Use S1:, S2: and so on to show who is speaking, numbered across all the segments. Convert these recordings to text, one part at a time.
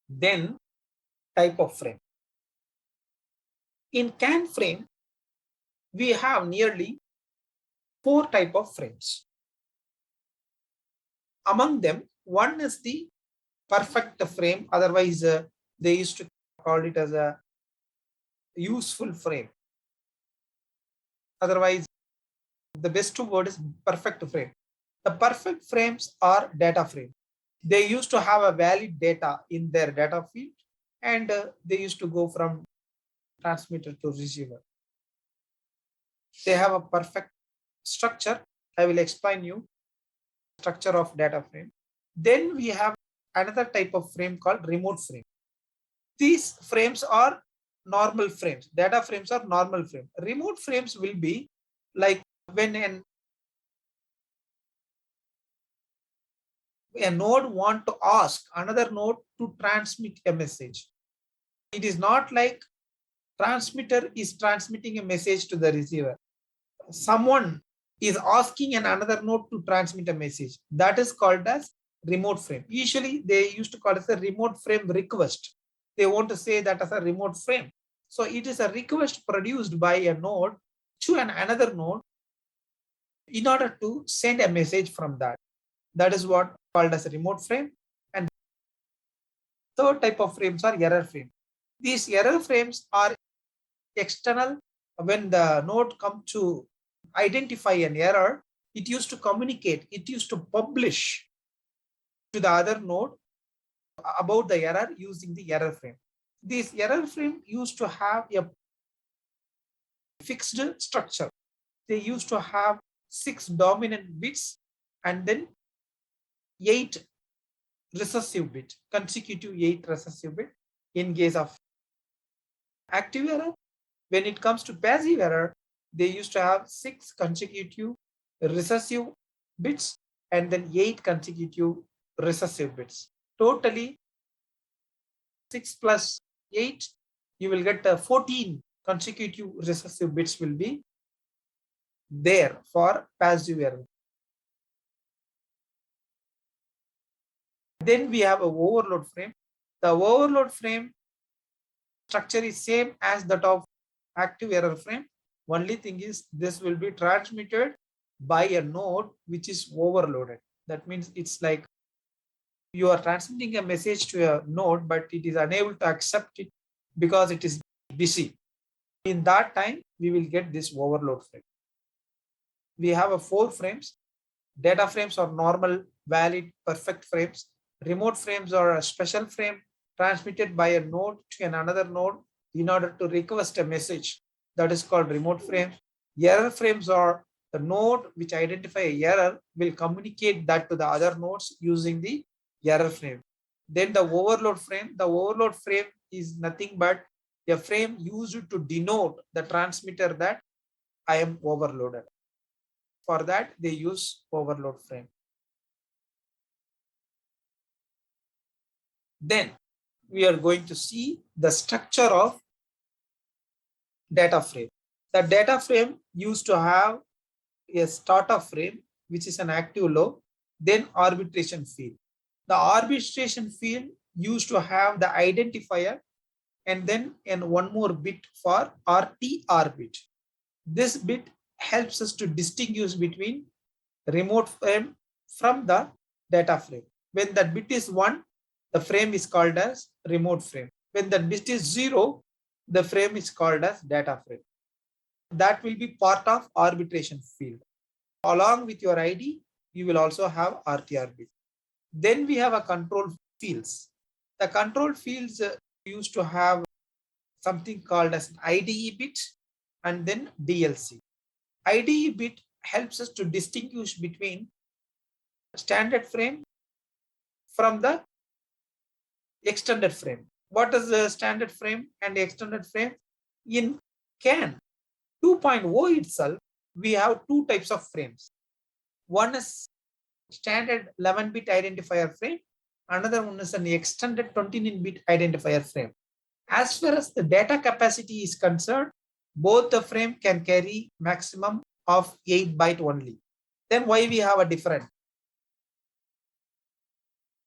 S1: Then type of frame. In CAN frame, we have nearly 4 type of frames. Among them, one is the perfect frame. Otherwise, they used to call it as a useful frame. Otherwise, the best word is perfect frame. The perfect frames are data frame. They used to have a valid data in their data field, and they used to go from transmitter to receiver. They have a perfect structure. I will explain you structure of data frame. Then we have another type of frame called remote frame. These frames are normal frames. Data frames are normal frame. Remote frames will be like when a node want to ask another node to transmit a message. It is not like transmitter is transmitting a message to the receiver. Someone is asking another node to transmit a message. That is called as remote frame. Usually they used to call it a remote frame request. They want to say that as a remote frame. So it is a request produced by a node to another node in order to send a message from that. That is what called as a remote frame. And third type of frames are error frame. These error frames are external. When the node come to identify an error, it used to communicate, it used to publish to the other node about the error using the error frame. This error frame used to have a fixed structure. They used to have 6 dominant bits and then 8 recessive bit, consecutive 8 recessive bit in case of active error. When it comes to passive error, they used to have 6 consecutive recessive bits and then 8 consecutive recessive bits. Totally 6 plus 8, you will get 14 consecutive recessive bits will be there for passive error. Then we have a overload frame. The overload frame structure is same as that of active error frame. Only thing is this will be transmitted by a node which is overloaded. That means it's like you are transmitting a message to a node, but it is unable to accept it because it is busy. In that time, we will get this overload frame. We have a 4 frames. Data frames are normal, valid, perfect frames. Remote frames are a special frame transmitted by a node to another node in order to request a message. That is called remote frames. Error frames are the node which identify a error will communicate that to the other nodes using the error frame. Then the overload frame is nothing but a frame used to denote the transmitter that I am overloaded. For that, they use overload frame. Then we are going to see the structure of data frame. The data frame used to have a startup frame, which is an active low, then arbitration field. The arbitration field used to have the identifier and then one more bit for RTR bit. This bit helps us to distinguish between remote frame from the data frame. When that bit is 1, the frame is called as remote frame. When the bit is 0, the frame is called as data frame. That will be part of arbitration field. Along with your ID, you will also have RTR bit. Then we have a control fields. The control fields used to have something called as an IDE bit and then DLC. IDE bit helps us to distinguish between standard frame from the extended frame. What is the standard frame and extended frame? In CAN 2.0 itself, we have 2 types of frames. One is standard 11-bit identifier frame. Another one is an extended 29-bit identifier frame. As far as the data capacity is concerned, both the frame can carry maximum of 8 byte only. Then why we have a different?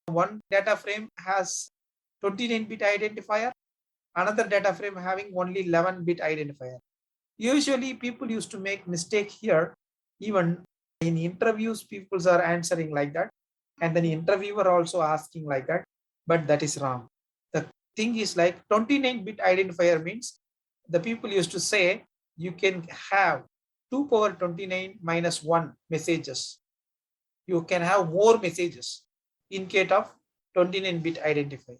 S1: One data frame has 29-bit identifier, another data frame having only 11-bit identifier. Usually people used to make mistake here. Even in interviews, people are answering like that. And then the interviewer also asking like that, but that is wrong. The thing is like 29-bit identifier means the people used to say you can have 2 power 29 minus 1 messages. You can have more messages in case of 29-bit identifier.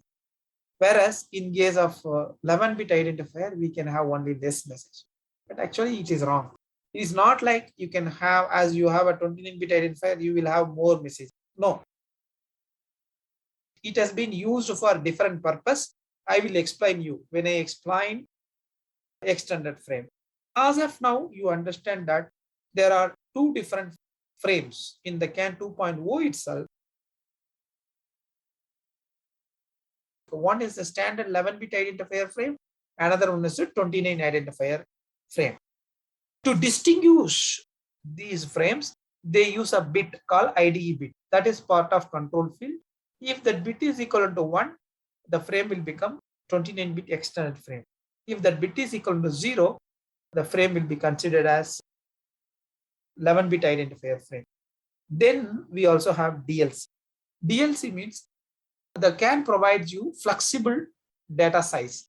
S1: Whereas in case of 11-bit identifier, we can have only this message. But actually it is wrong. It is not like you can have, as you have a 29-bit identifier, you will have more messages. No. It has been used for different purpose. I will explain you when I explain extended frame. As of now, you understand that there are two different frames in the CAN 2.0 itself. One is the standard 11-bit identifier frame. Another one is the 29 identifier frame. To distinguish these frames, they use a bit called IDE bit. That is part of control field. If that bit is equal to 1, the frame will become 29-bit extended frame. If that bit is equal to 0, the frame will be considered as 11-bit identifier frame. Then we also have DLC. DLC means the CAN provides you flexible data size.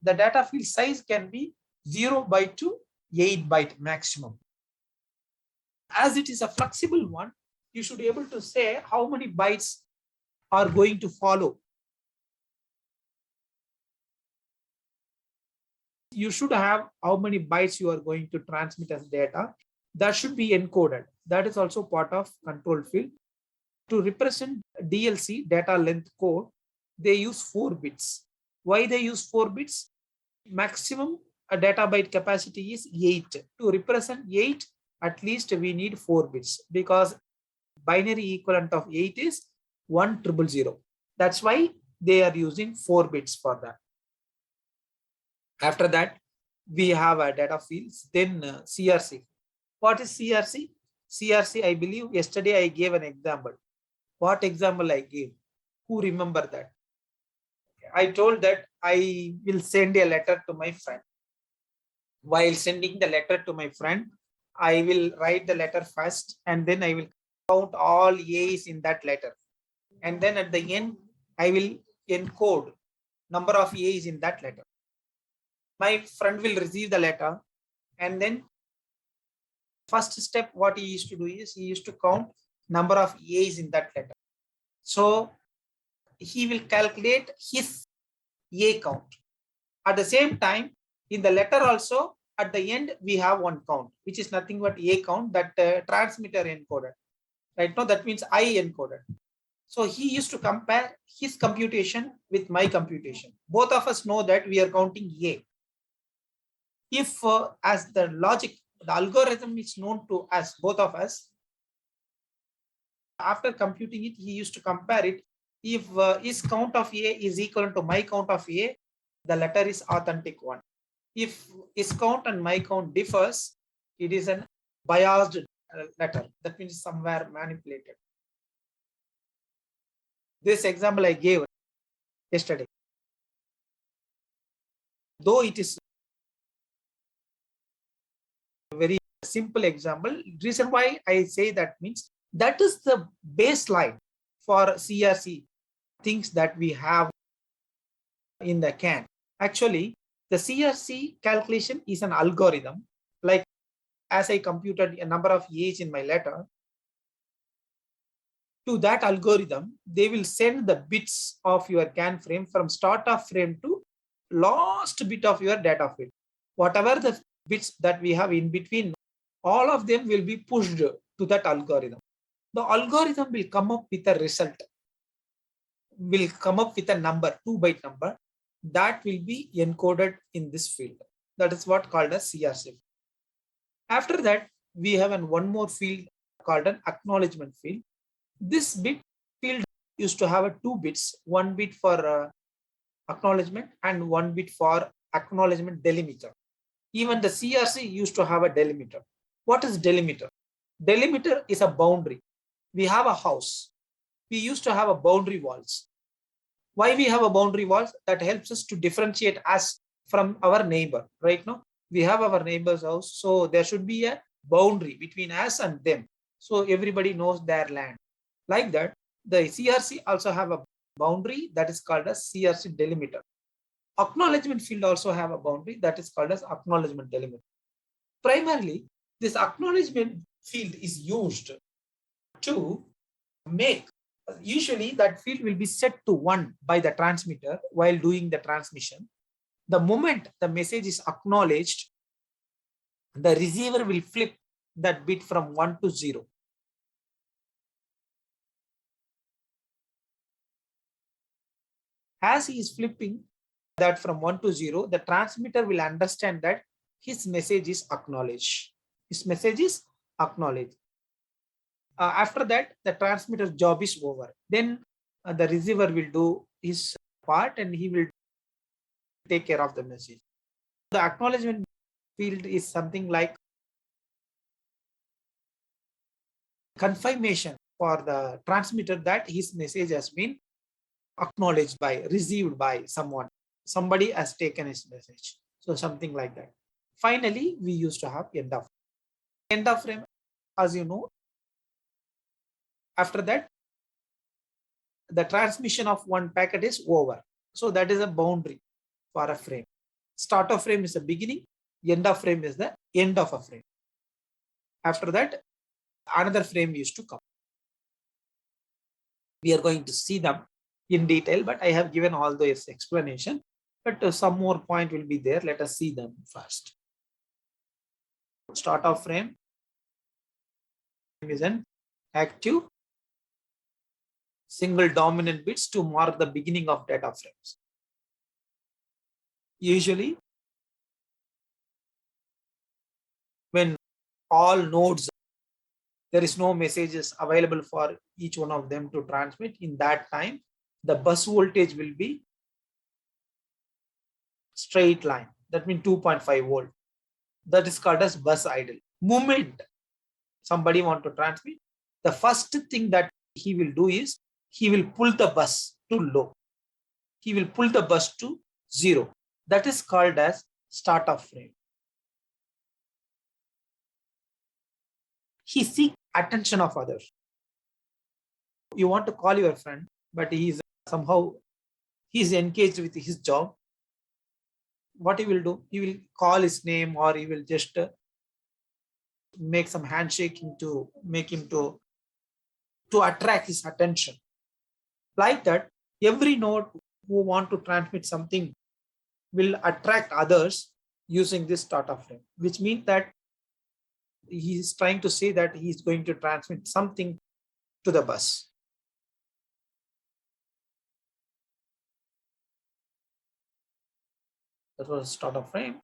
S1: The data field size can be 0 byte to 8 byte maximum. As it is a flexible one, you should be able to say how many bytes are going to follow. You should have how many bytes you are going to transmit as data. That should be encoded. That is also part of control field. To represent DLC, data length code, they use 4 bits. Why they use 4 bits? Maximum data byte capacity is 8. To represent 8, at least we need 4 bits, because binary equivalent of 8 is 1000. That's why they are using 4 bits for that. After that, we have a data fields, then CRC. What is CRC? CRC, I believe yesterday I gave an example. What example I gave? Who remember that? I told that I will send a letter to my friend. While sending the letter to my friend, I will write the letter first, and then I will count all A's in that letter. And then at the end, I will encode number of A's in that letter. My friend will receive the letter, and then first step, what he used to do is he used to count number of A's in that letter. So he will calculate his A count. At the same time, in the letter also, at the end, we have one count, which is nothing but A count that transmitter encoded. Right now, that means I encoded. So he used to compare his computation with my computation. Both of us know that we are counting A. If as the logic, the algorithm is known to us, both of us, after computing it, he used to compare it. If his count of A is equal to my count of A, the letter is authentic one. If his count and my count differs, it is an biased letter. That means somewhere manipulated. This example I gave yesterday. Though it is a very simple example, reason why I say that means that is the baseline for CRC things that we have in the CAN. Actually, the CRC calculation is an algorithm. Like as I computed a number of A's in my letter, to that algorithm, they will send the bits of your CAN frame from start of frame to last bit of your data field. Whatever the bits that we have in between, all of them will be pushed to that algorithm. The algorithm will come up with a result, will come up with a number, 2-byte number, that will be encoded in this field. That is what called as CRC. After that, we have one more field called an acknowledgement field. This bit field used to have 2 bits, 1 bit for acknowledgement and 1 bit for acknowledgement delimiter. Even the CRC used to have a delimiter. What is delimiter? Delimiter is a boundary. We have a house. We used to have a boundary walls. Why we have a boundary walls? That helps us to differentiate us from our neighbor. Right now, we have our neighbor's house, so there should be a boundary between us and them. So everybody knows their land. Like that, the CRC also have a boundary that is called as CRC delimiter. Acknowledgement field also have a boundary that is called as acknowledgement delimiter. Primarily, this acknowledgement field is used to make, usually that field will be set to 1 by the transmitter while doing the transmission. The moment the message is acknowledged, the receiver will flip that bit from 1 to 0. As he is flipping that from 1 to 0, the transmitter will understand that his message is acknowledged. His message is acknowledged. After that, the transmitter's job is over. Then the receiver will do his part and he will take care of the message. The acknowledgement field is something like confirmation for the transmitter that his message has been acknowledged by, received by someone. Somebody has taken his message. So something like that. Finally, we used to have end of. End of frame, as you know, after that, the transmission of one packet is over. So that is a boundary for a frame. Start of frame is the beginning, end of frame is the end of a frame. After that, another frame used to come. We are going to see them in detail, but I have given all this explanation. But some more point will be there. Let us see them first. Start of frame is an active single dominant bits to mark the beginning of data frames. Usually, when all nodes, there is no messages available for each one of them to transmit, in that time, the bus voltage will be straight line. That means 2.5 volt. That is called as bus idle. Moment somebody want to transmit, the first thing that he will do is he will pull the bus to low. He will pull the bus to 0. That is called as start of frame. He seeks attention of others. You want to call your friend, but he is somehow he's engaged with his job. What he will do? He will call his name, or he will just make some handshaking to make him to attract his attention. Like that, every node who want to transmit something will attract others using this start of frame, which means that he is trying to say that he is going to transmit something to the bus. That was start of frame.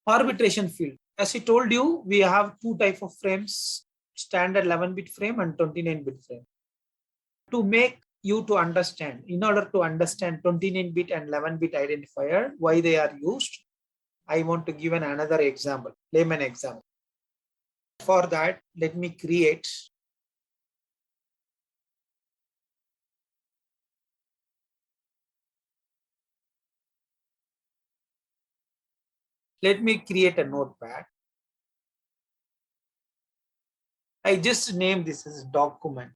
S1: Arbitration field. As I told you, we have two types of frames, standard 11-bit frame and 29-bit frame. To make you to understand, in order to understand 29-bit and 11-bit identifier, why they are used, I want to give another example, layman example. For that, let me create a notepad. I just name this as document.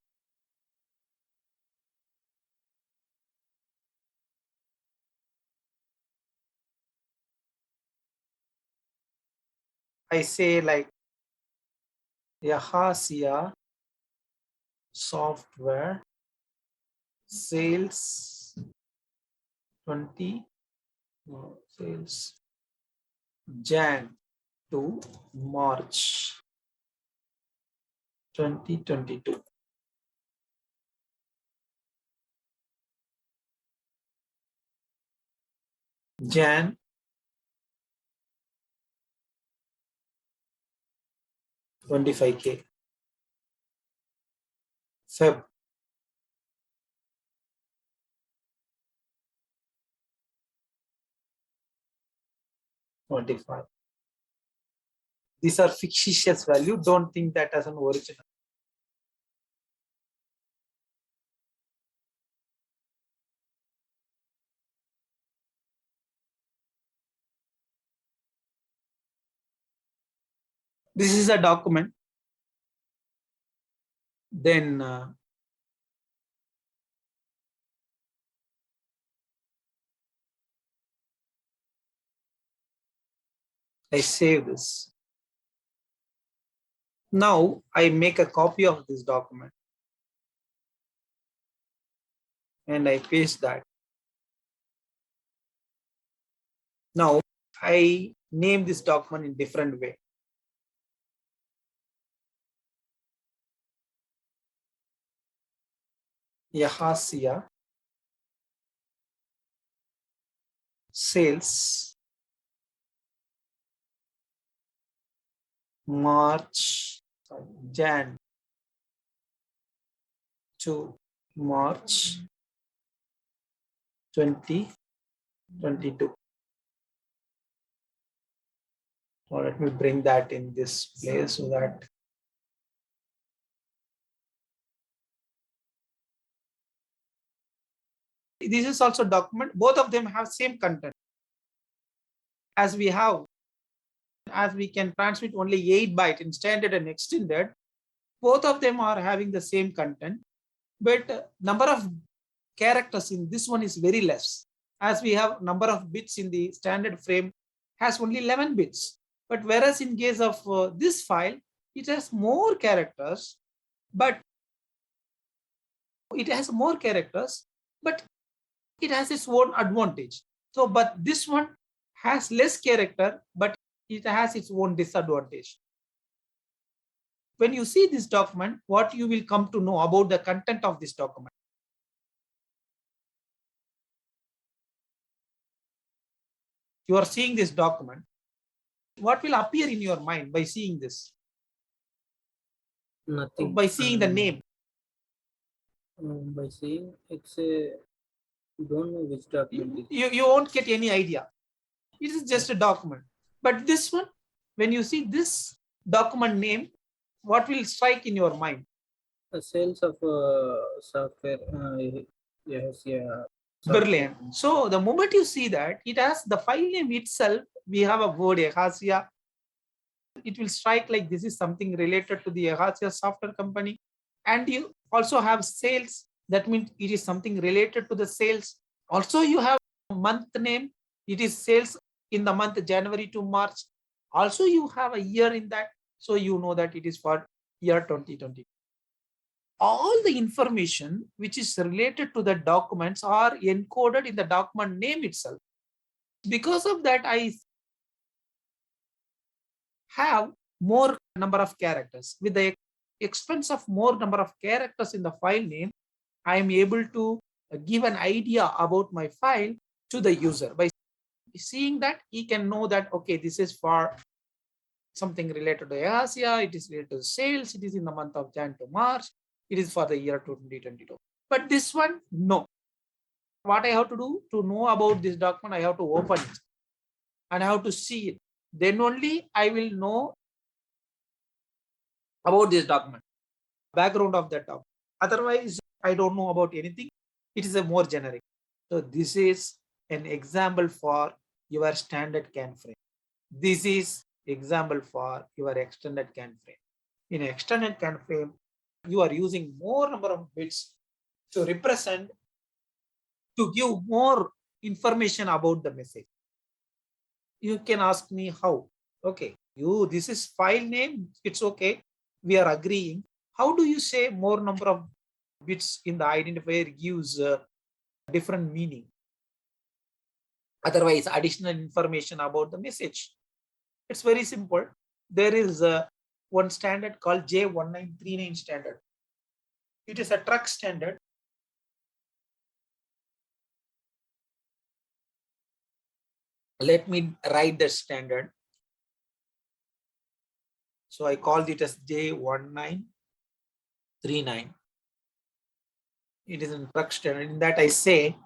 S1: I say like Yahasia software sales 20 sales Jan to March 2022. Jan 25K. Feb 25. These are fictitious value. Don't think that as an original. This is a document. Then I save this. Now I make a copy of this document and I paste that. Now I name this document in different way. Yahasia sales March, Jan to March 2022. Or let me bring that in this place so that this is also document. Both of them have same content. As we can transmit only 8 byte in standard and extended, both of them are having the same content, but number of characters in this one is very less. As we have number of bits in the standard frame has only 11 bits. But whereas in case of this file, it has more characters, but it has its own advantage. So, but this one has less character, but it has its own disadvantage. When you see this document, what you will come to know about the content of this document? You are seeing this document. What will appear in your mind by seeing this?
S2: Nothing.
S1: By seeing the name.
S2: By seeing it's a don't know which document.
S1: You won't get any idea. It is just a document. But this one, when you see this document name, what will strike in your mind?
S2: The sales of software. Yes, yeah.
S1: Brilliant. So the moment you see that, it has the file name itself. We have a word Ehasia. It will strike like this is something related to the Ehasia software company. And you also have sales. That means it is something related to the sales. Also, you have a month name. It is sales in the month January to March. Also, you have a year in that. So you know that it is for year 2020. All the information which is related to the documents are encoded in the document name itself. Because of that, I have more number of characters. With the expense of more number of characters in the file name, I am able to give an idea about my file to the user. By seeing that, he can know that, okay, this is for something related to Asia, it is related to sales, it is in the month of Jan to March, it is for the year 2022. But this one, no. What I have to do to know about this document, I have to open it and I have to see it. Then only I will know about this document, background of that document. Otherwise, I don't know about anything. It is a more generic. So this is an example for your standard CAN frame. This is example for your extended CAN frame. In extended CAN frame, you are using more number of bits to represent, to give more information about the message. You can ask me how. Okay, this is file name, it's okay. We are agreeing. How do you say more number of bits in the identifier gives different meaning? Otherwise, additional information about the message. It's very simple. There is one standard called J1939 standard. It is a truck standard. Let me write the standard. So I called it as J1939. It is in truck standard. In that I say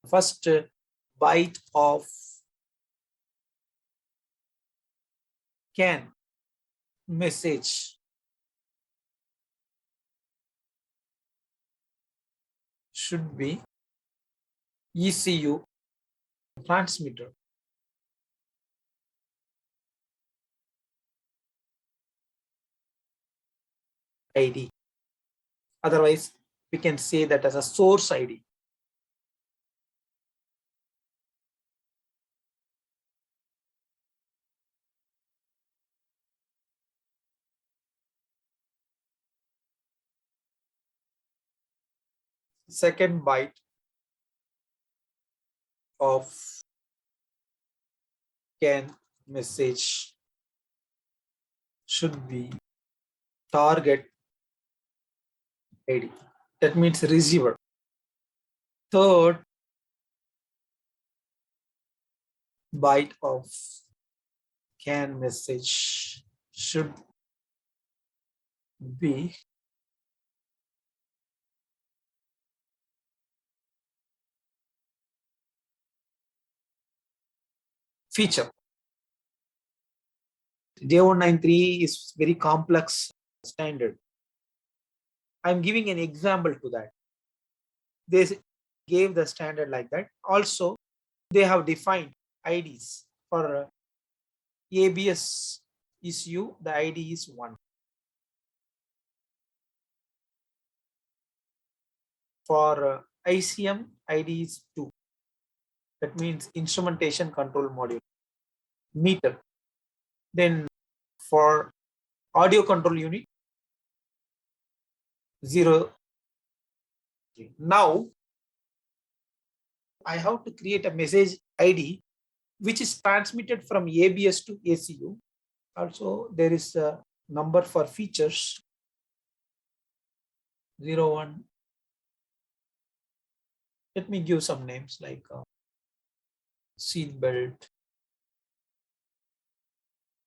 S1: first byte of CAN message should be ECU transmitter. ID. Otherwise, we can say that as a source ID. Second byte of CAN message should be target ID. That means receiver. Third byte of CAN message should be feature. J193 is very complex standard. I'm giving an example to that. They gave the standard like that. Also, they have defined IDs for ABS issue. The ID is 1. For ICM, ID is 2. That means instrumentation control module, meter. Then for audio control unit, 0. Now, I have to create a message ID which is transmitted from ABS to ACU. Also, there is a number for features 01. Let me give some names like seat belt,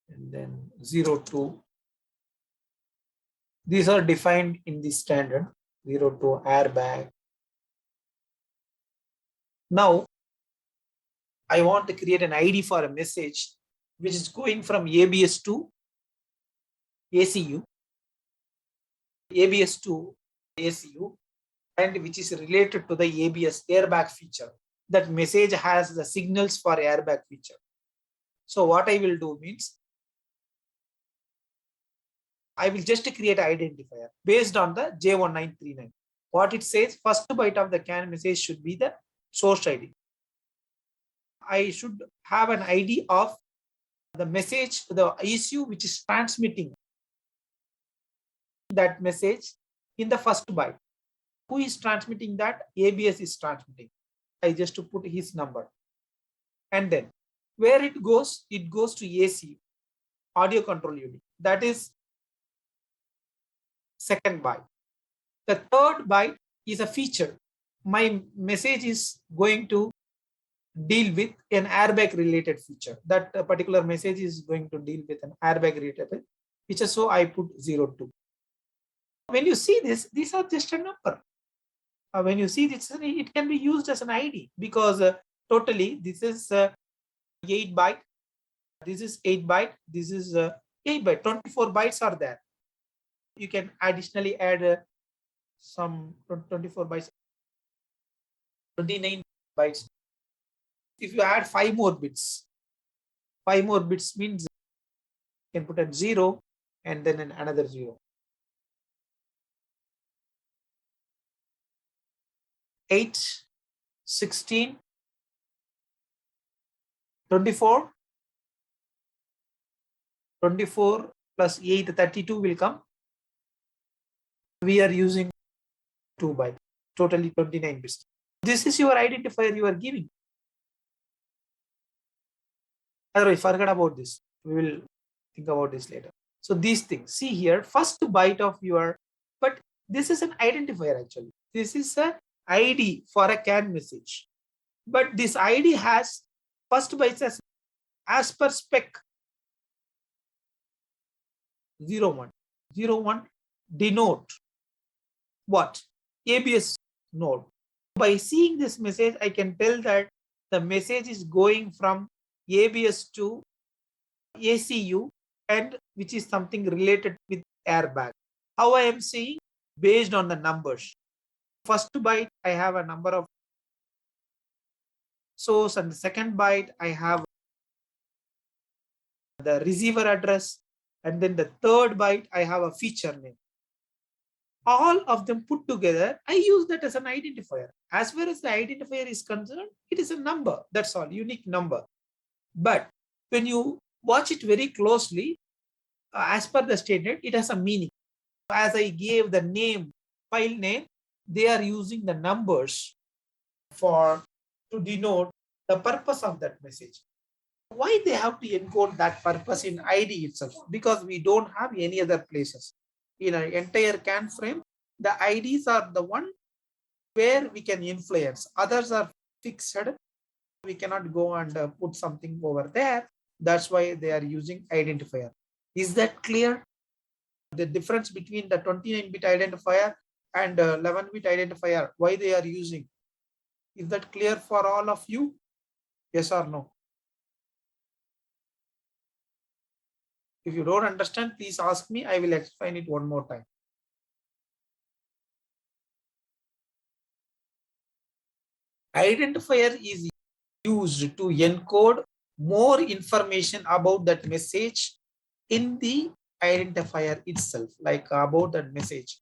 S1: and then 02. These are defined in the standard. 02 airbag. Now, I want to create an ID for a message which is going from ABS to ACU, ABS to ACU, and which is related to the ABS airbag feature. That message has the signals for airbag feature. So what I will do means, I will just create an identifier based on the J1939. What it says, first byte of the CAN message should be the source ID. I should have an ID of the message, the issue which is transmitting that message in the first byte. Who is transmitting that? ABS is transmitting. I just to put his number. And then where it goes to AC, audio control unit. That is second byte. The third byte is a feature. My message is going to deal with an airbag related feature. That particular message is going to deal with an airbag related feature. So I put 02. When you see this, these are just a number. When you see this, it can be used as an ID because totally this is 8 byte. This is 8 byte. This is 8 byte. 24 bytes are there. You can additionally add some 24 bytes, 29 bytes. If you add 5 more bits means you can put a 0 and then another 0. 8, 16, 24, 24 plus 8, 32 will come. We are using 2 bytes, totally 29 bits. This is your identifier you are giving. Otherwise, forget about this. We will think about this later. So these things, see here, first byte of your, but this is an identifier actually. This is a ID for a CAN message. But this ID has first bytes as per spec 01. 01 denote what? ABS node. By seeing this message, I can tell that the message is going from ABS to ACU, and which is something related with airbag. How I am saying? Based on the numbers. First byte, I have a number of source, and the second byte, I have the receiver address, and then the third byte, I have a feature name. All of them put together, I use that as an identifier. As far as the identifier is concerned, it is a number. That's all, unique number. But when you watch it very closely, as per the standard, it has a meaning. As I gave the name, file name, they are using the numbers for to denote the purpose of that message. Why they have to encode that purpose in ID itself? Because we don't have any other places. In an entire CAN frame, the IDs are the one where we can influence. Others are fixed. We cannot go and put something over there. That's why they are using identifier. Is that clear? The difference between the 29-bit identifier and 11-bit identifier, why they are using. Is that clear for all of you? Yes or no? If you don't understand, please ask me. I will explain it one more time. Identifier is used to encode more information about that message in the identifier itself, like about that message.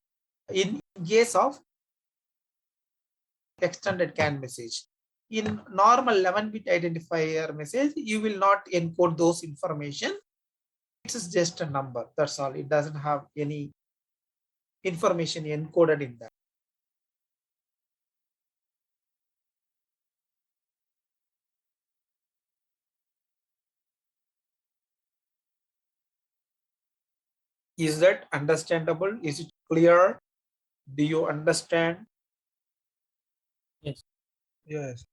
S1: In case of extended CAN message, in normal 11-bit identifier message, you will not encode those information. It is just a number. That's all. It doesn't have any information encoded in that. Is that understandable? Is it clear? Do you understand?
S2: Yes.
S3: Yes.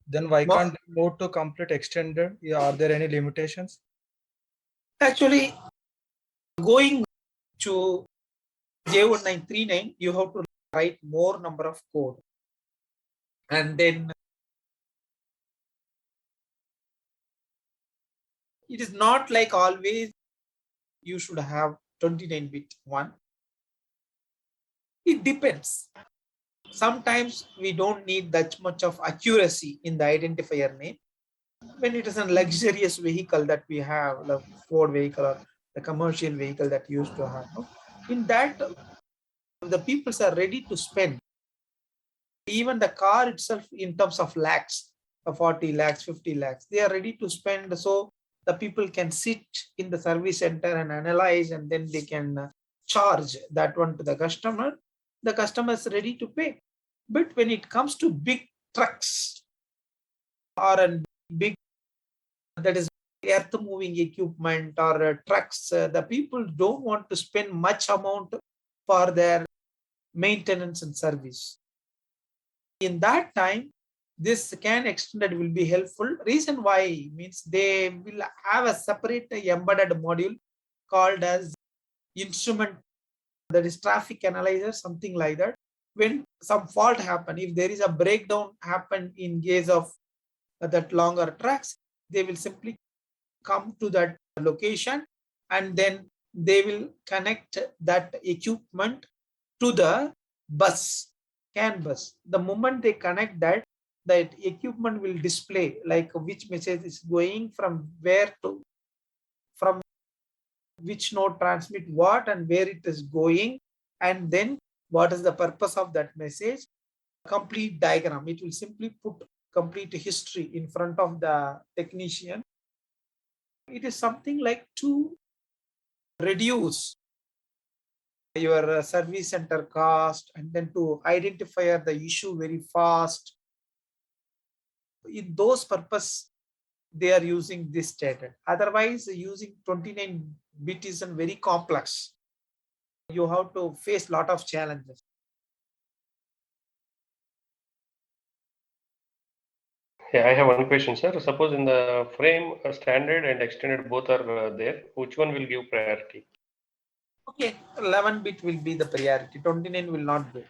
S3: Then why can't they move to complete extended? Yeah, are there any limitations?
S1: Actually, going to J1939, you have to write more number of code. And then it is not like always you should have 29-bit one. It depends. Sometimes we don't need that much of accuracy in the identifier name. When it is a luxurious vehicle that we have, the Ford vehicle or the commercial vehicle that used to have, in that the people are ready to spend. Even the car itself in terms of lakhs, 40 lakhs, 50 lakhs, they are ready to spend. So the people can sit in the service center and analyze, and then they can charge that one to the customer. The customer is ready to pay. But when it comes to big trucks or a big, that is earth moving equipment or trucks, the people don't want to spend much amount for their maintenance and service. In that time, this CAN extended will be helpful. Reason why means they will have a separate embedded module called as instrument, that is traffic analyzer, something like that. When some fault happen, if there is a breakdown happen in case of that longer tracks, they will simply come to that location, and then they will connect that equipment to the bus, CAN bus. The moment they connect that, that equipment will display like which message is going from where to, from which node transmit what and where it is going, and then what is the purpose of that message. Complete diagram. It will simply put complete history in front of the technician. It is something like to reduce your service center cost, and then to identify the issue very fast. In those purpose, they are using this standard. Otherwise, using 29-bit is very complex. You have to face lot of challenges.
S4: Yeah, I have one question, sir. Suppose in the frame, standard and extended both are there. Which one will give priority?
S1: Okay, 11-bit will be the priority. 29 will not be.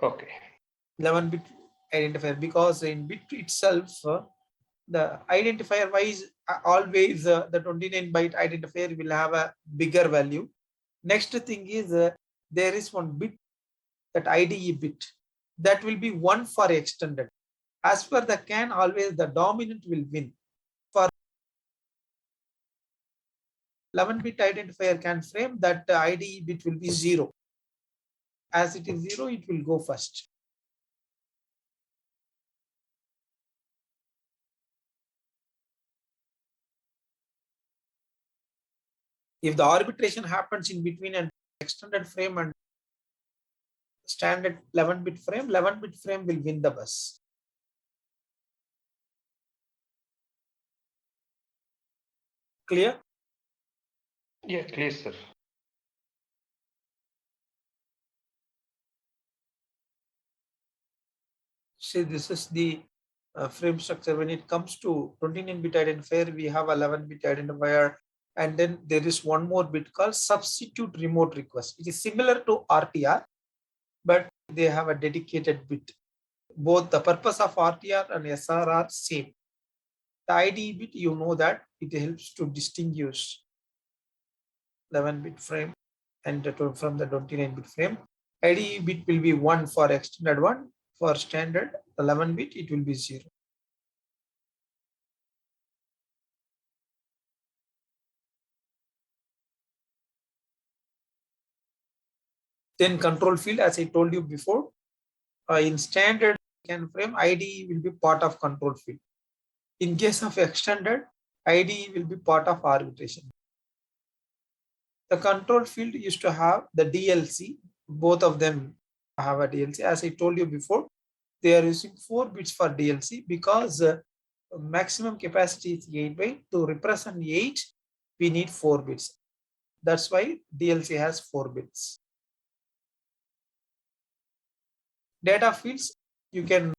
S4: Okay.
S1: 11-bit identifier, because in bit itself, the identifier wise always the 29 byte identifier will have a bigger value. Next thing is there is one bit, that IDE bit, that will be 1 for extended. As per the CAN, always the dominant will win. For 11-bit identifier CAN frame, that IDE bit will be 0. As it is 0, it will go first. If the arbitration happens in between an extended frame and standard 11-bit frame, 11-bit frame will win the bus. Clear?
S4: Yeah, clear, sir.
S1: See, this is the frame structure. When it comes to 29-bit identifier, we have 11-bit identifier, and then there is one more bit called substitute remote request. It is similar to RTR, but they have a dedicated bit. Both the purpose of RTR and SR are same. The IDE bit, you know that it helps to distinguish 11-bit frame and from the 29-bit frame. IDE bit will be 1 for extended one. For standard 11-bit, it will be 0. Then control field, as I told you before, in standard CAN frame, IDE will be part of control field. In case of extended, IDE will be part of arbitration. The control field used to have the DLC. Both of them have a DLC. As I told you before, they are using 4 bits for DLC because maximum capacity is 8 byte. To represent 8, we need 4 bits. That's why DLC has 4 bits. Data fields, you can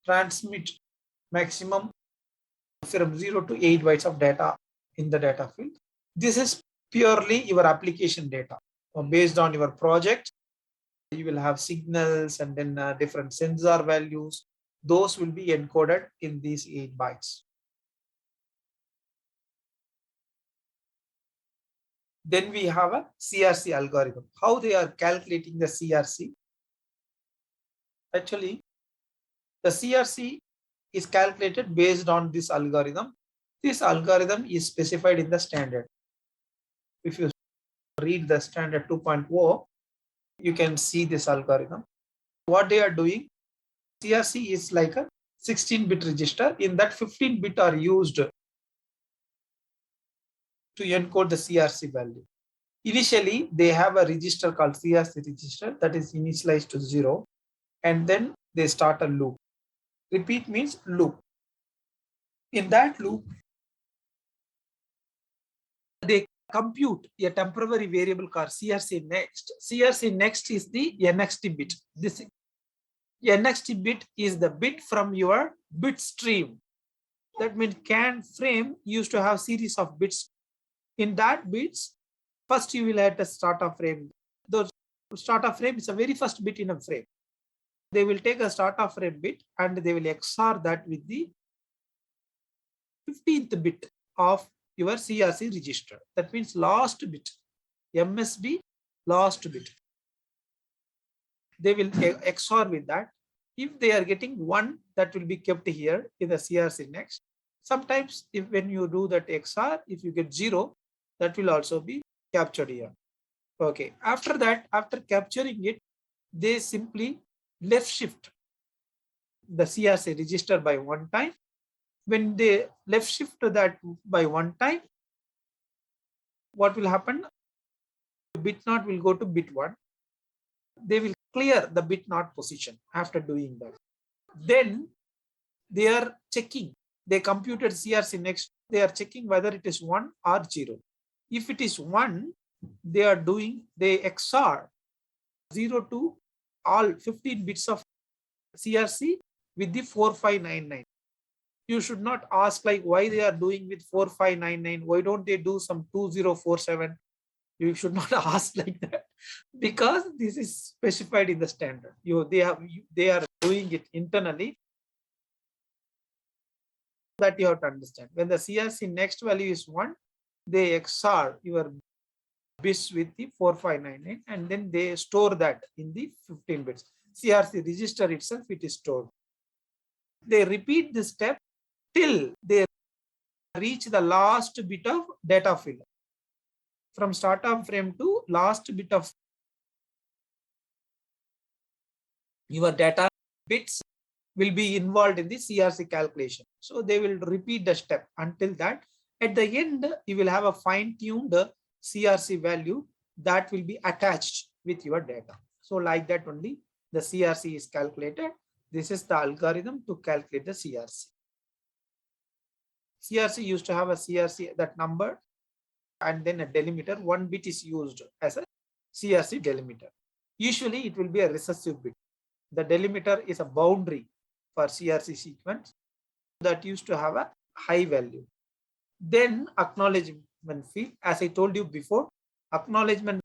S1: transmit maximum from 0 to 8 bytes of data in the data field. This is purely your application data. Based on your project, you will have signals and then different sensor values. Those will be encoded in these 8 bytes. Then we have a CRC algorithm. How they are calculating the CRC? Actually, the CRC is calculated based on this algorithm. This algorithm is specified in the standard. If you read the standard 2.0, you can see this algorithm. What they are doing, CRC is like a 16-bit register. In that, 15-bit are used to encode the CRC value. Initially, they have a register called CRC register that is initialized to 0, and then they start a loop. Repeat means loop. In that loop, they compute a temporary variable called CRC next. CRC next is the NXT bit. This NXT bit is the bit from your bit stream. That means CAN frame used to have series of bits. In that bits, first you will add the starter frame. The starter frame is the very first bit in a frame. They will take a starter frame bit and they will XOR that with the 15th bit of your CRC register. That means last bit, MSB last bit. They will XOR with that. If they are getting 1, that will be kept here in the CRC next. Sometimes if when you do that XOR, if you get 0, that will also be captured here. Okay. After that, after capturing it, they simply left shift the CRC register by 1 time. When they left shift that by 1 time, what will happen? Bit naught will go to bit 1. They will clear the bit naught position after doing that. Then they are checking. They computed CRC next. They are checking whether it is 1 or 0. If it is 1, they XOR 0 to all 15 bits of CRC with the 4599. You should not ask like why they are doing with 4599. Why don't they do some 2047? You should not ask like that because this is specified in the standard. They are doing it internally. That you have to understand. When the CRC next value is 1, they XOR your bits with the 4599 and then they store that in the 15 bits. CRC register itself, it is stored. They repeat this step till they reach the last bit of data field. From start of frame to last bit of your data bits will be involved in the CRC calculation. So they will repeat the step until that. At the end, you will have a fine-tuned CRC value that will be attached with your data. So like that only the CRC is calculated. This is the algorithm to calculate the CRC. CRC used to have a CRC, that number, and then a delimiter. 1 bit is used as a CRC delimiter. Usually it will be a recessive bit. The delimiter is a boundary for CRC sequence that used to have a high value. Then acknowledgement field, as I told you before, acknowledgement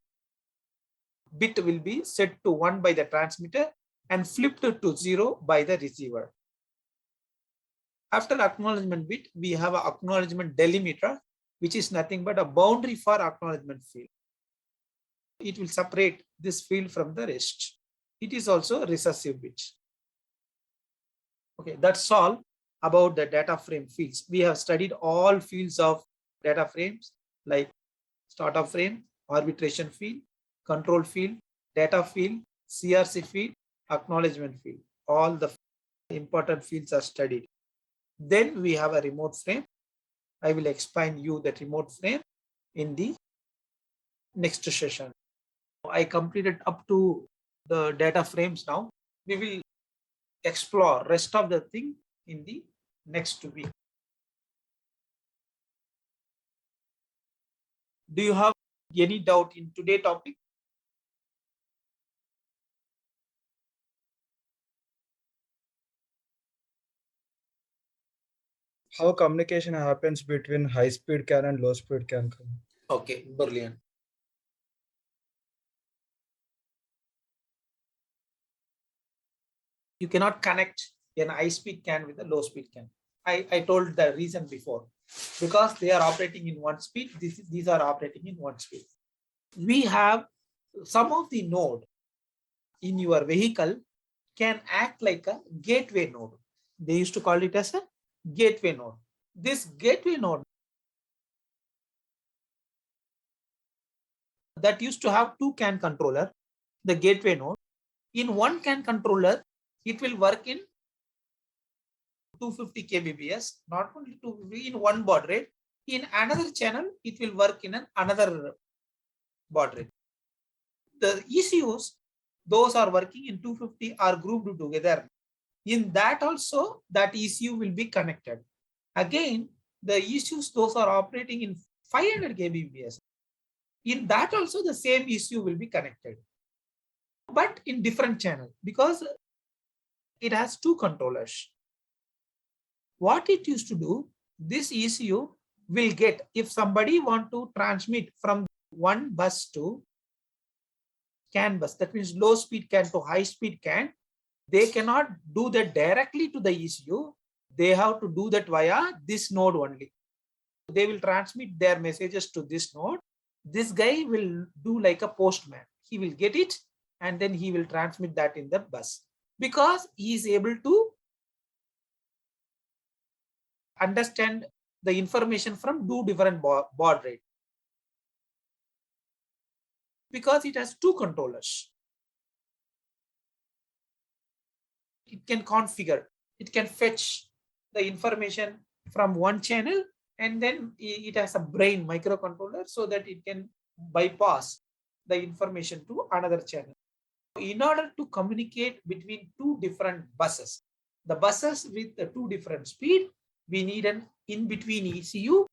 S1: bit will be set to 1 by the transmitter and flipped to 0 by the receiver. After acknowledgement bit, we have an acknowledgement delimiter, which is nothing but a boundary for acknowledgement field. It will separate this field from the rest. It is also a recessive bit. Okay, that's all about the data frame fields. We have studied all fields of data frames like startup frame, arbitration field, control field, data field, CRC field, acknowledgement field. All the important fields are studied. Then we have a remote frame. I will explain you that remote frame in the next session. I completed up to the data frames now. We will explore rest of the thing in the next week. Do you have any doubt in today's topic?
S3: How communication happens between high speed CAN and low speed CAN?
S1: Okay, brilliant. You cannot connect an high speed CAN with a low speed CAN. I told the reason before. Because they are operating in one speed, these are operating in one speed. We have some of the node in your vehicle can act like a gateway node. They used to call it as a gateway node. This gateway node that used to have 2 CAN controller, the gateway node. In 1 CAN controller, it will work in 250 kbps, not only 250 in one baud rate. In another channel, it will work in another baud rate. The ECUs, those are working in 250 are grouped together. In that also, that ECU will be connected. Again, the ECUs, those are operating in 500 kbps. In that also, the same ECU will be connected, but in different channel because it has 2 controllers. What it used to do, this ECU will get, if somebody want to transmit from one bus to CAN bus, that means low speed CAN to high speed CAN, they cannot do that directly to the ECU. They have to do that via this node only. They will transmit their messages to this node. This guy will do like a postman. He will get it and then he will transmit that in the bus because he is able to understand the information from 2 different baud rate because it has 2 controllers. It can configure, it can fetch the information from one channel and then it has a brain microcontroller so that it can bypass the information to another channel. In order to communicate between 2 different buses, the buses with the 2 different speed, we need an in-between ECU.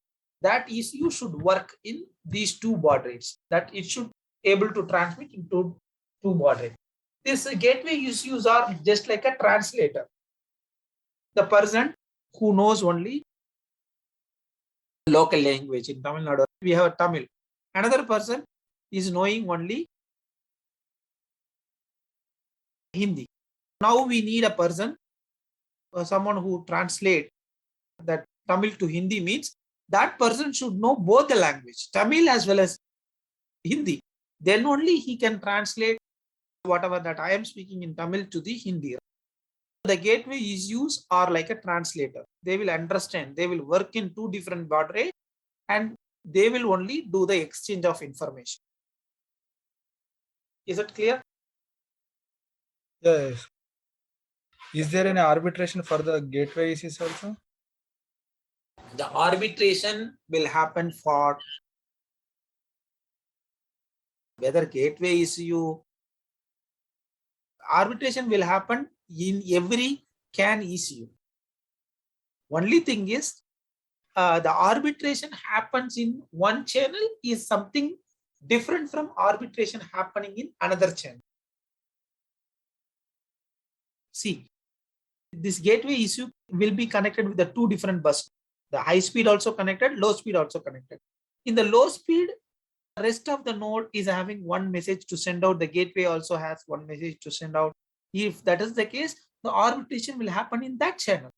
S1: That ECU should work in these 2 baud rates, that it should able to transmit into 2 baud rates. These gateway ECUs are just like a translator. The person who knows only local language in Tamil Nadu, we have Tamil. Another person is knowing only Hindi. Now we need a person, someone who translate that Tamil to Hindi means that person should know both the language, Tamil as well as Hindi. Then only he can translate whatever that I am speaking in Tamil to the Hindi. The gateway issues are like a translator. They will understand. They will work in two different baud rates and they will only do the exchange of information. Is it clear?
S3: Yes. Is there any arbitration for the gateway issues also?
S1: The arbitration will happen for whether gateway issue. Arbitration will happen in every CAN issue. Only thing is the arbitration happens in one channel is something different from arbitration happening in another channel. See, this gateway issue will be connected with the two different buses. The high speed also connected, low speed also connected. In the low speed, the rest of the node is having one message to send out. The gateway also has one message to send out. If that is the case, the arbitration will happen in that channel.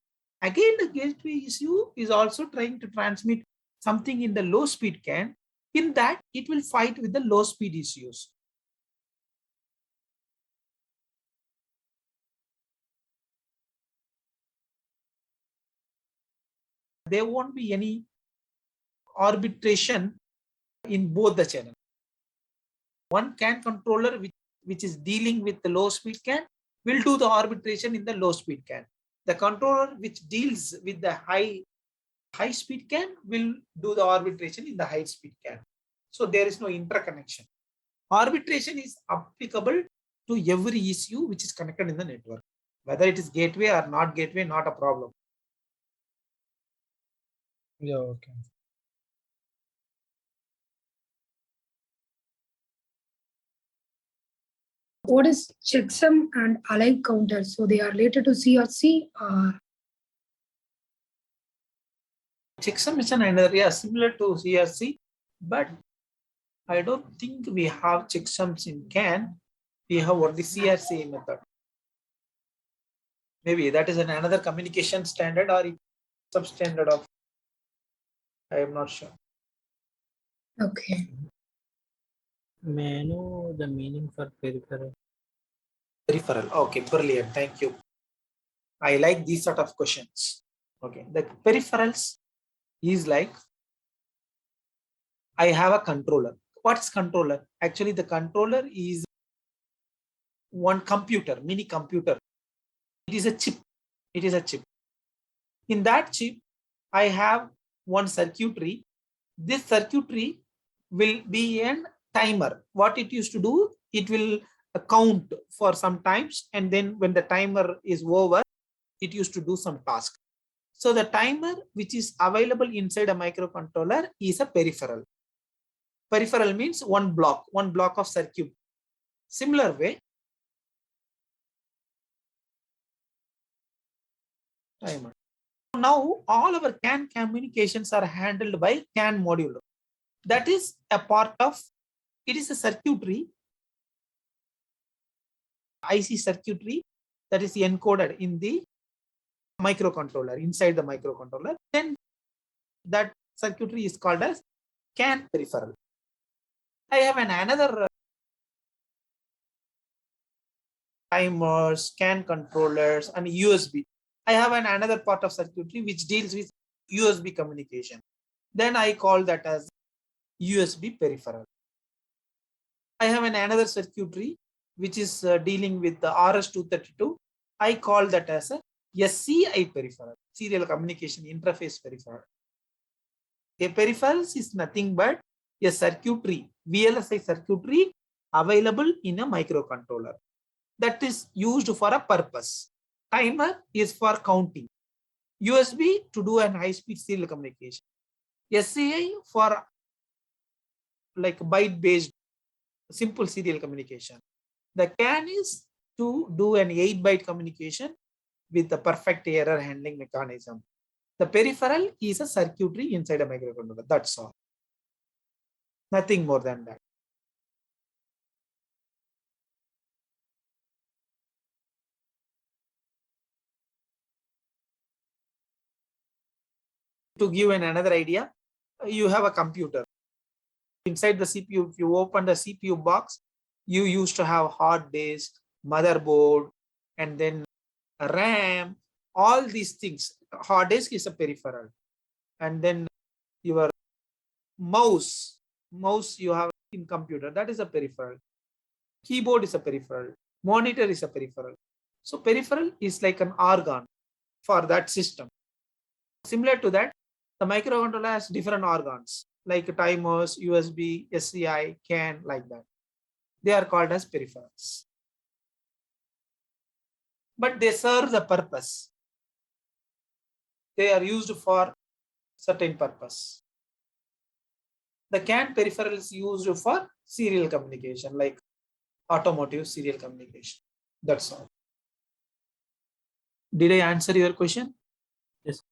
S1: Again, the gateway issue is also trying to transmit something in the low speed CAN. In that, it will fight with the low speed issues. There won't be any arbitration in both the channels. One CAN controller which is dealing with the low speed CAN will do the arbitration in the low speed CAN. The controller which deals with the high speed CAN will do the arbitration in the high speed CAN. So there is no interconnection. Arbitration is applicable to every issue which is connected in the network. Whether it is gateway or not gateway, not a problem.
S3: Yeah, okay.
S5: What is checksum and aligned counter? So they are related to CRC or
S1: Checksum is an area similar to CRC, but I don't think we have checksums in CAN. We have only CRC method. Maybe that is another communication standard or substandard of. I am not sure.
S5: okay.
S2: May I know the meaning for peripheral?
S1: Peripheral. Okay, brilliant. Thank you. I like these sort of questions. Okay, the peripherals is like I have a controller. What's controller? Actually, the controller is one computer, mini computer. It is a chip. It is a chip. In that chip, I have one circuitry. This circuitry will be a timer. What it used to do, it will count for some times, and then when the timer is over, it used to do some task. So the timer which is available inside a microcontroller is a peripheral. Peripheral means one block of circuit. Similar way, timer. Now all our CAN communications are handled by CAN module. That is a part of, it is a circuitry, IC circuitry that is encoded in the microcontroller, inside the microcontroller. Then that circuitry is called as CAN peripheral. I have another timers, CAN controllers, and USB. I have another part of circuitry which deals with USB communication. Then I call that as USB peripheral. I have another circuitry which is dealing with the RS-232. I call that as a SCI peripheral, serial communication interface peripheral. A peripherals is nothing but a circuitry, VLSI circuitry available in a microcontroller that is used for a purpose. Timer is for counting. USB to do an high-speed serial communication. SCI for like byte-based simple serial communication. The CAN is to do an 8-byte communication with the perfect error handling mechanism. The peripheral is a circuitry inside a microcontroller. That's all. Nothing more than that. To give another idea, you have a computer. Inside the CPU, if you open the CPU box, you used to have hard disk, motherboard, and then a RAM, all these things. Hard disk is a peripheral. And then your mouse you have in computer, that is a peripheral. Keyboard is a peripheral. Monitor is a peripheral. So peripheral is like an organ for that system. Similar to that, the microcontroller has different organs like timers, USB, SCI, CAN, like that. They are called as peripherals. But they serve the purpose. They are used for certain purpose. The CAN peripheral is used for serial communication, like automotive serial communication. That's all. Did I answer your question?
S2: Yes.